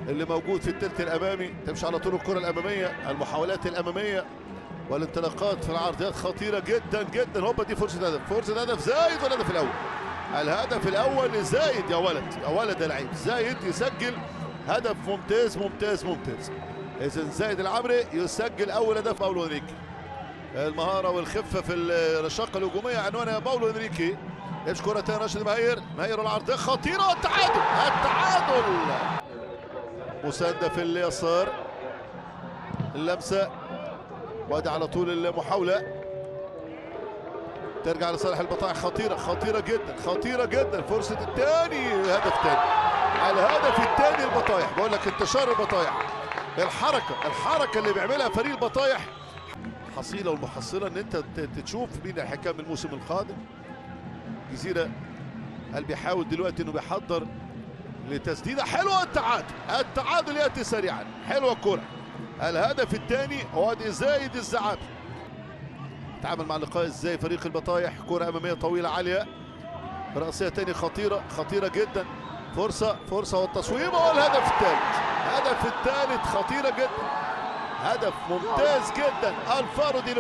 اللي موجود في الثلث الامامي. تمشي على طول الكره الاماميه، المحاولات الاماميه والانطلاقات في العرضيات خطيره جدا جدا. هوبا دي فرصه هدف، فرصه هدف زايد والهدف الاول. الهدف الاول لزايد يا ولد، يا ولد يا لعيب. زايد يسجل هدف ممتاز ممتاز ممتاز. اذا زايد العمري يسجل اول هدف باولو انريكي. المهاره والخفه في الرشاقه الهجوميه عنوانها باولو انريكي. يمشي كره تاني راشد ماهر، ماهر العرضيه خطيره. التعادل، التعادل. مسانده في اليسار، اللمسه وادي على طول المحاوله ترجع لصالح البطايح. خطيره خطيره جدا خطيره جدا. فرصه الثاني، هدف ثاني. على الهدف الثاني البطايح. بقول لك انتشار البطايح، الحركه اللي بيعملها فريق البطايح. الحصيله والمحصله ان انت تشوف مين الحكام الموسم القادم. جزيره قال بيحاول دلوقتي انه بيحضر لتسديده حلوه. التعادل ياتي سريعا. حلوه الكره. الهدف الثاني وادي زايد الزعابي. تعامل مع اللقاء ازاي فريق البطايح. كره اماميه طويله عاليه، راسيه ثاني خطيره خطيره جدا. فرصه والتصويب والهدف الثالث. الهدف الثالث خطيره جدا، هدف ممتاز جدا. الفارو دي